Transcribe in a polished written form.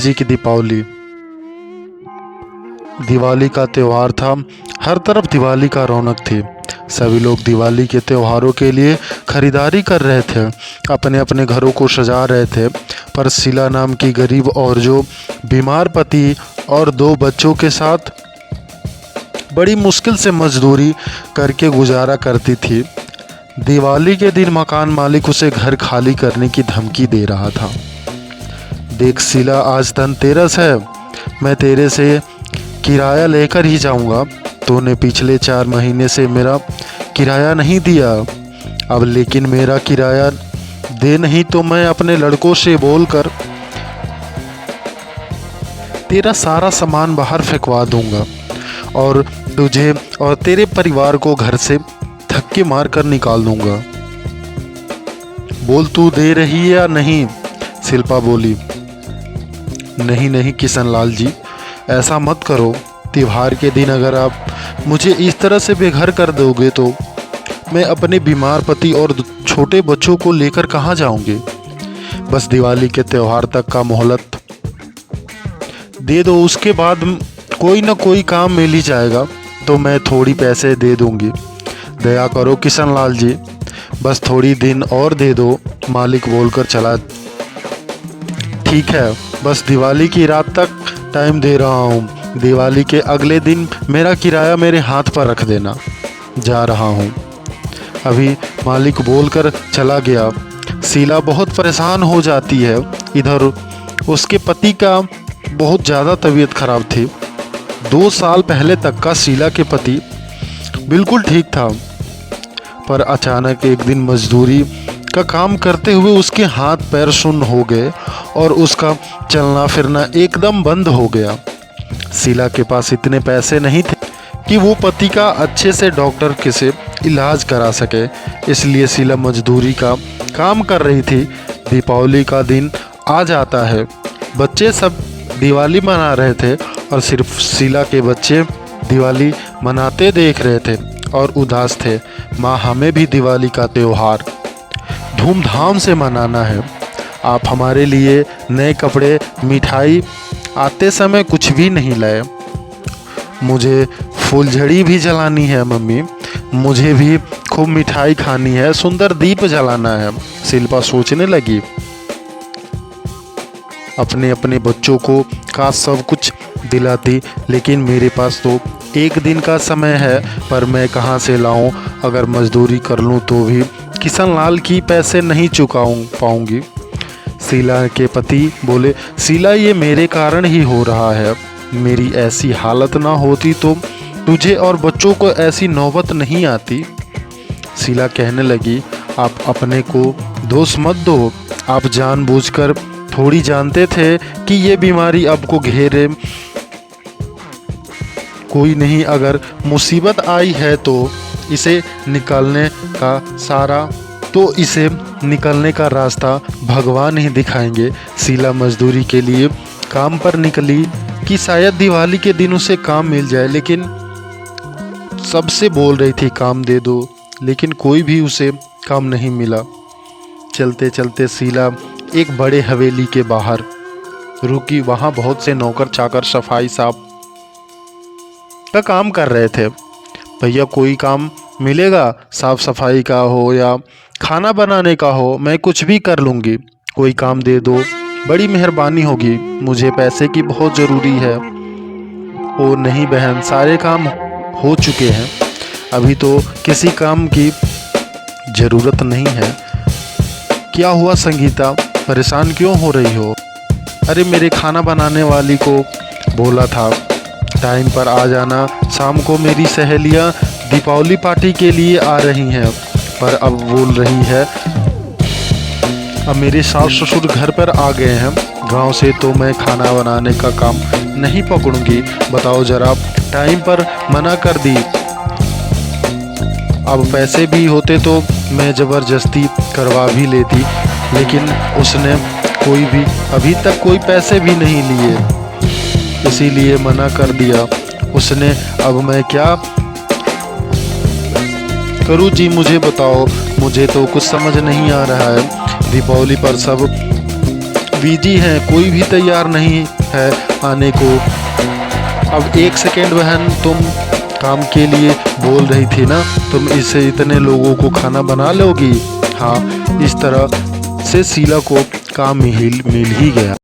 जी की दीपावली। दिवाली का त्यौहार था। हर तरफ दिवाली का रौनक थी। सभी लोग दिवाली के त्योहारों के लिए खरीदारी कर रहे थे, अपने अपने घरों को सजा रहे थे। पर शीला नाम की गरीब और जो बीमार पति और 2 बच्चों के साथ बड़ी मुश्किल से मजदूरी करके गुजारा करती थी। दिवाली के दिन मकान मालिक उसे घर खाली करने की धमकी दे रहा था। देख शीला, आज धनतेरस है, मैं तेरे से किराया लेकर ही जाऊंगा। तूने पिछले 4 महीने से मेरा किराया नहीं दिया। अब लेकिन मेरा किराया दे, नहीं तो मैं अपने लड़कों से बोलकर तेरा सारा सामान बाहर फेंकवा दूंगा और तुझे और तेरे परिवार को घर से धक्के मार कर निकाल दूंगा। बोल, तू दे रही है या नहीं? शिल्पा बोली। नहीं नहीं किशनलाल जी, ऐसा मत करो। त्योहार के दिन अगर आप मुझे इस तरह से बेघर कर दोगे तो मैं अपने बीमार पति और छोटे बच्चों को लेकर कहाँ जाऊंगी। बस दिवाली के त्यौहार तक का मोहलत दे दो, उसके बाद कोई ना कोई काम मिल ही जाएगा तो मैं थोड़ी पैसे दे दूंगी। दया करो किशनलाल जी, बस थोड़ी दिन और दे दो, मालिक बोलकर चला। ठीक है, बस दिवाली की रात तक टाइम दे रहा हूँ। दिवाली के अगले दिन मेरा किराया मेरे हाथ पर रख देना। जा रहा हूँ। अभी मालिक बोलकर चला गया। शीला बहुत परेशान हो जाती है। इधर उसके पति का बहुत ज़्यादा तबीयत खराब थी। 2 साल पहले तक का शीला के पति बिल्कुल ठीक था, पर अचानक एक दिन मजदूरी का काम करते हुए उसके हाथ पैर सुन्न हो गए और उसका चलना फिरना एकदम बंद हो गया। शीला के पास इतने पैसे नहीं थे कि वो पति का अच्छे से डॉक्टर के से इलाज करा सके, इसलिए शीला मजदूरी का काम कर रही थी। दीपावली का दिन आ जाता है। बच्चे सब दिवाली मना रहे थे और सिर्फ शीला के बच्चे दिवाली मनाते देख रहे थे और उदास थे। माँ, हमें भी दिवाली का त्यौहार धूमधाम से मनाना है। आप हमारे लिए नए कपड़े, मिठाई, आते समय कुछ भी नहीं लाए। मुझे फुलझड़ी भी जलानी है मम्मी, मुझे भी खूब मिठाई खानी है, सुंदर दीप जलाना है। शिल्पा सोचने लगी, अपने अपने बच्चों को काश सब कुछ दिलाती, लेकिन मेरे पास तो 1 दिन का समय है, पर मैं कहाँ से लाऊं? अगर मजदूरी कर लूं तो भी किशनलाल की पैसे नहीं पाऊंगी। शीला के पति बोले, शीला, ये मेरे कारण ही हो रहा है। मेरी ऐसी हालत ना होती तो तुझे और बच्चों को ऐसी नौबत नहीं आती। शीला कहने लगी, आप अपने को दोष मत दो। आप जानबूझकर थोड़ी जानते थे कि ये बीमारी आपको घेरे। कोई नहीं, अगर मुसीबत आई है तो इसे निकलने का रास्ता भगवान ही दिखाएंगे। शीला मजदूरी के लिए काम पर निकली कि शायद दिवाली के दिन उसे काम मिल जाए, लेकिन सबसे बोल रही थी काम दे दो, लेकिन कोई भी उसे काम नहीं मिला। चलते चलते शीला एक बड़े हवेली के बाहर रुकी। वहाँ बहुत से नौकर चाकर सफाई साफ का काम कर रहे थे। भैया, कोई काम मिलेगा? साफ सफाई का हो या खाना बनाने का हो, मैं कुछ भी कर लूँगी। कोई काम दे दो, बड़ी मेहरबानी होगी, मुझे पैसे की बहुत ज़रूरी है। ओ नहीं बहन, सारे काम हो चुके हैं, अभी तो किसी काम की ज़रूरत नहीं है। क्या हुआ संगीता, परेशान क्यों हो रही हो? अरे, मेरे खाना बनाने वाली को बोला था टाइम पर आ जाना। शाम को मेरी सहेलियां दीपावली पार्टी के लिए आ रही हैं, पर अब बोल रही है अब मेरे सास ससुर घर पर आ गए हैं गांव से, तो मैं खाना बनाने का काम नहीं पकड़ूंगी। बताओ जरा, टाइम पर मना कर दी। अब पैसे भी होते तो मैं ज़बरदस्ती करवा भी लेती, लेकिन उसने अभी तक कोई पैसे भी नहीं लिए, इसीलिए मना कर दिया उसने। अब मैं क्या करूँ जी, मुझे बताओ, मुझे तो कुछ समझ नहीं आ रहा है। दीपावली पर सब बिजी हैं, कोई भी तैयार नहीं है आने को। अब 1 सेकेंड बहन, तुम काम के लिए बोल रही थी ना, तुम इससे इतने लोगों को खाना बना लोगी। हाँ, इस तरह से शीला को काम मिल ही गया।